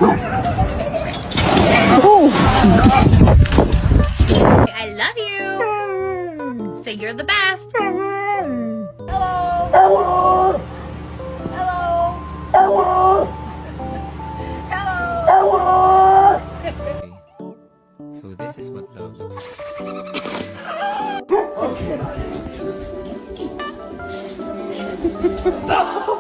Oh. I love you. Say you're the best. Hello. Hello. Hello. Hello. Hello. Okay. So this is what love looks like. Okay.